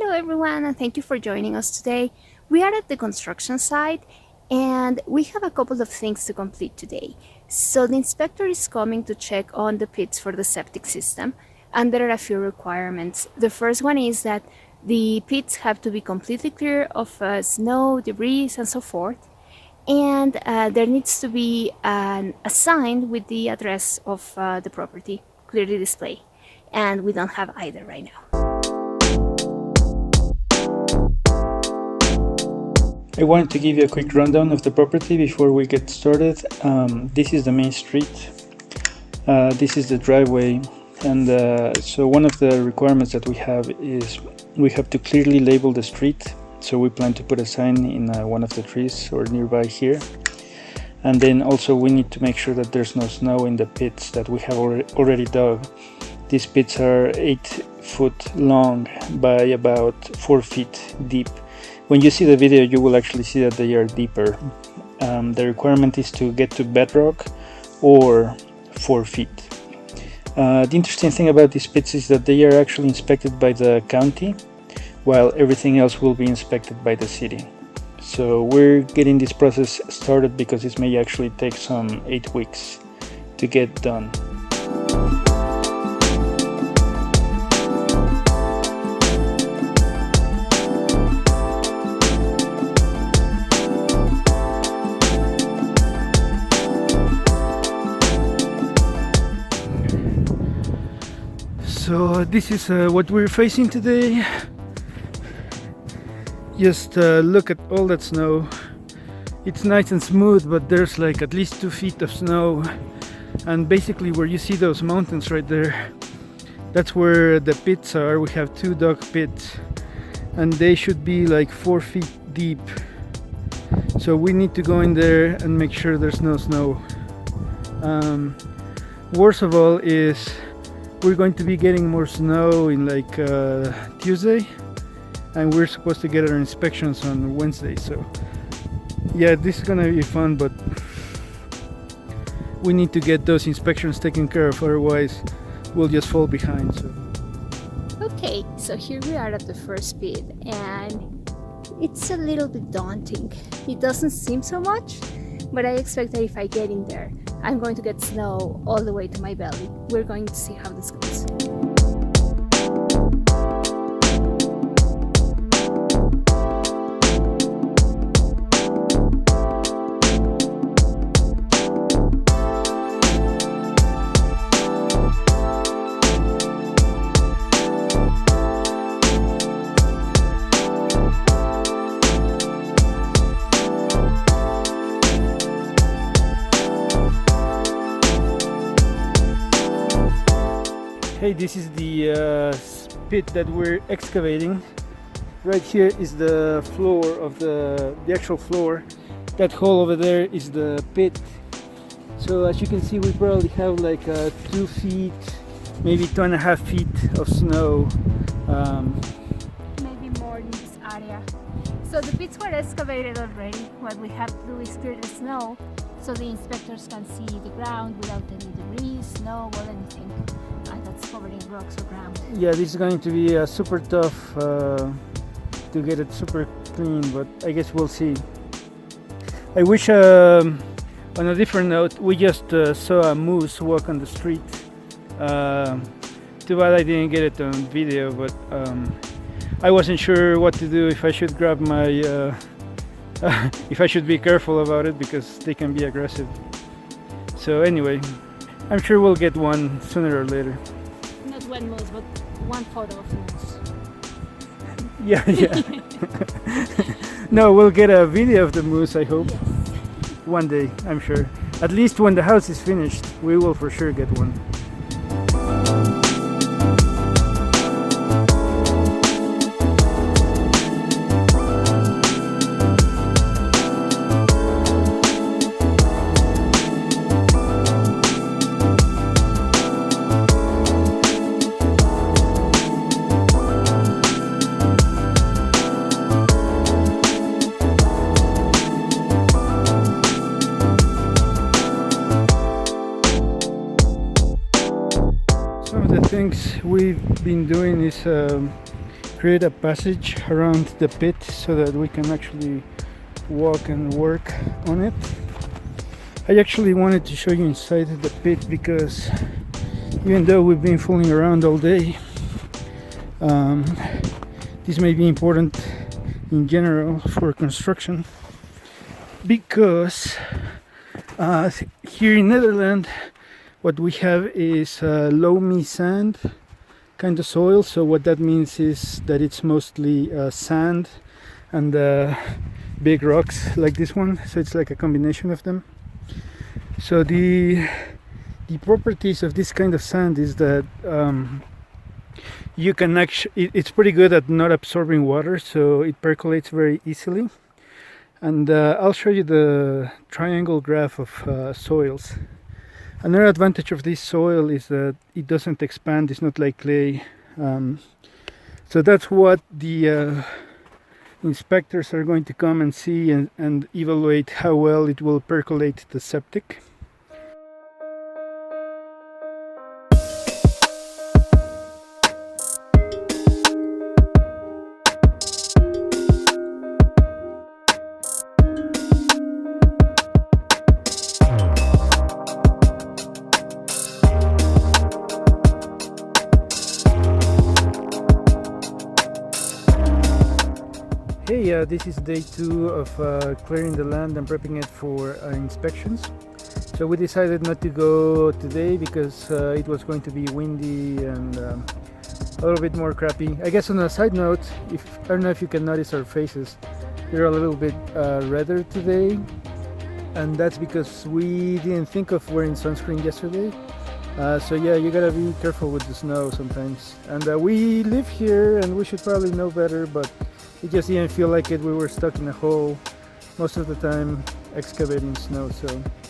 Hello everyone, and thank you for joining us today. We are at the construction site and we have a couple of things to complete today. So the inspector is coming to check on the pits for the septic system, and there are a few requirements. The first one is that the pits have to be completely clear of snow, debris, and so forth. And there needs to be a sign with the address of the property clearly displayed. And we don't have either right now. I wanted to give you a quick rundown of the property before we get started. This is the main street. This is the driveway. And so one of the requirements that we have is we have to clearly label the street. So we plan to put a sign in one of the trees or nearby here. And then also we need to make sure that there's no snow in the pits that we have already dug. These pits are 8 foot long by about 4 feet deep. When you see the video, you will actually see that they are deeper. The requirement is to get to bedrock or 4 feet. The interesting thing about these pits is that they are actually inspected by the county, while everything else will be inspected by the city. So we're getting this process started because this may actually take some 8 weeks to get done. So this is what we're facing today. Just look at all that snow. It's nice and smooth, but there's like at least 2 feet of snow. And basically where you see those mountains right there, that's where the pits are. We have 2 dug pits and they should be like 4 feet deep. So we need to go in there and make sure there's no snow. Worst of all is we're going to be getting more snow in like Tuesday, and we're supposed to get our inspections on Wednesday. So yeah, this is gonna be fun, but we need to get those inspections taken care of, otherwise we'll just fall behind. So okay, so here we are at the first pit, and it's a little bit daunting. It doesn't seem so much, but I expect that if I get in there, I'm going to get snow all the way to my belly. We're going to see how this goes. hey, this is the pit that we're excavating. Right here is the floor of the actual floor. That hole over there is the pit. So as you can see, we probably have like 2 feet, maybe 2.5 feet of snow. Maybe more in this area. So the pits were excavated already. What we have to do is clear the snow so the inspectors can see the ground without any debris, snow, or anything that's covered in rocks or ground. Yeah, this is going to be super tough to get it super clean, but I guess we'll see. I wish, on a different note, we just saw a moose walk on the street. Too bad I didn't get it on video, but I wasn't sure what to do, if I should grab my if I should be careful about it, because they can be aggressive. So anyway, I'm sure we'll get one sooner or later. Not one moose, but one photo of moose. Yeah. No, we'll get a video of the moose, I hope. Yes. One day, I'm sure. At least when the house is finished, we will for sure get one. Some of the things we've been doing is create a passage around the pit so that we can actually walk and work on it. I actually wanted to show you inside the pit because even though we've been fooling around all day, this may be important in general for construction because here in Netherlands what we have is loamy sand kind of soil. So what that means is that it's mostly sand and big rocks like this one, so it's like a combination of them. So the properties of this kind of sand is that you can actually, it's pretty good at not absorbing water, so it percolates very easily. And I'll show you the triangle graph of soils. Another advantage of this soil is that it doesn't expand, it's not like clay. So that's what the inspectors are going to come and see and evaluate how well it will percolate the septic. Hey, this is day 2 of clearing the land and prepping it for inspections. So we decided not to go today because it was going to be windy and a little bit more crappy. I guess on a side note, I don't know if you can notice our faces, they're a little bit redder today, and that's because we didn't think of wearing sunscreen yesterday. So yeah, you gotta be careful with the snow sometimes. And we live here and we should probably know better, but it just didn't feel like it. We were stuck in a hole most of the time excavating snow. So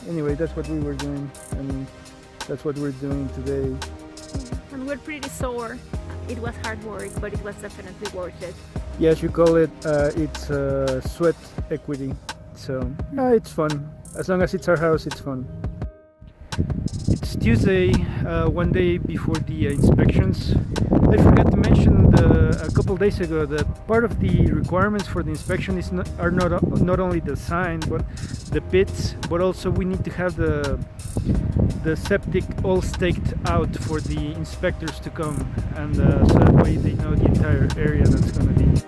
anyway, that's what we were doing, and that's what we're doing today. And we're pretty sore. It was hard work, but it was definitely worth it. Yes, you call it, it's sweat equity. So it's fun. As long as it's our house, it's fun. It's Tuesday, one day before the inspections. I forgot to mention a couple days ago that part of the requirements for the inspection are not only the sign, but the pits, but also we need to have the septic all staked out for the inspectors to come, and so that way they know the entire area that's going to be.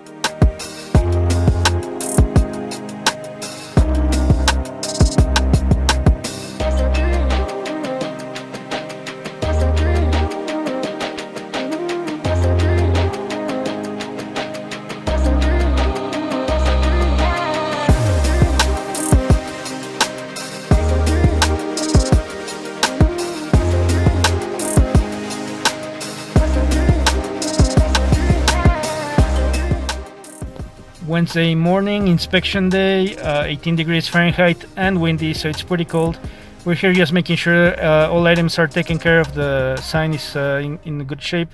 Wednesday morning, inspection day, 18 degrees Fahrenheit and windy, so it's pretty cold. We're here just making sure all items are taken care of, the sign is in good shape,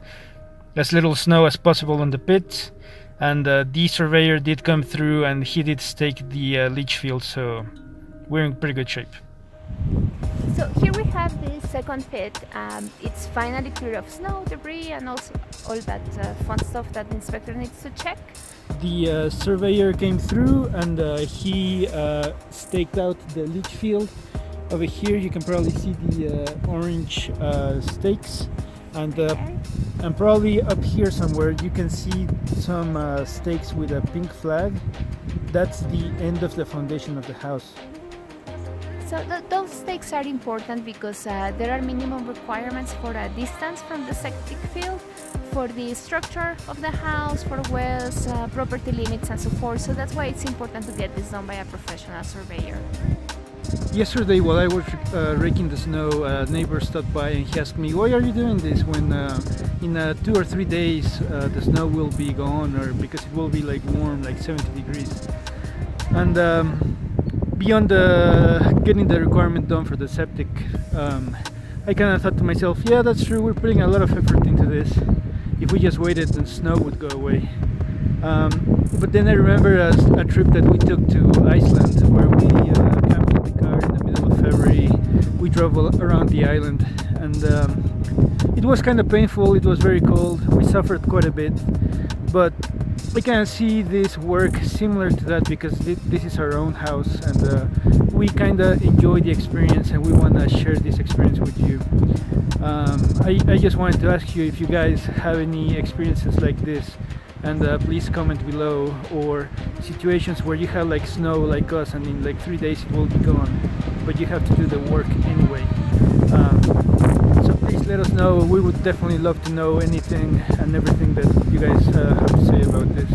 as little snow as possible on the pit, and the surveyor did come through and he did stake the leach field, so we're in pretty good shape. So here we have the second pit. It's finally clear of snow, debris, and also all that fun stuff that the inspector needs to check. The surveyor came through and he staked out the leach field. Over here you can probably see the orange stakes, and probably up here somewhere you can see some stakes with a pink flag. That's the end of the foundation of the house. So those stakes are important because there are minimum requirements for a distance from the septic field, for the structure of the house, for wells, property limits and so forth. So that's why it's important to get this done by a professional surveyor. Yesterday while I was raking the snow, a neighbor stopped by and he asked me, why are you doing this when in 2 or 3 days the snow will be gone, or because it will be like warm, like 70 degrees. And beyond getting the requirement done for the septic, I kind of thought to myself, yeah, that's true, we're putting a lot of effort into this. If we just waited, the snow would go away. But then I remember a trip that we took to Iceland, where we camped in the car in the middle of February. We drove around the island, and it was kind of painful. It was very cold. We suffered quite a bit, but I can see this work similar to that because this is our own house, and we kind of enjoy the experience, and we want to share this experience with you. I just wanted to ask you if you guys have any experiences like this, and please comment below, or situations where you have like snow like us, and in like 3 days it will be gone, but you have to do the work anyway. So please let us know. We would definitely love to know anything and everything that you guys have to say about this.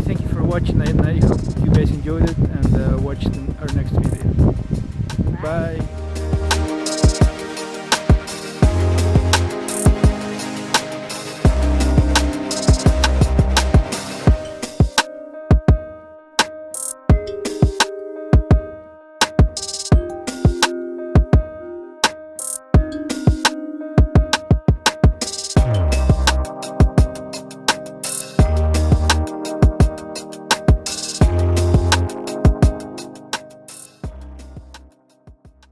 Thank you for watching, and I hope you guys enjoyed it, and watch our next video. Bye.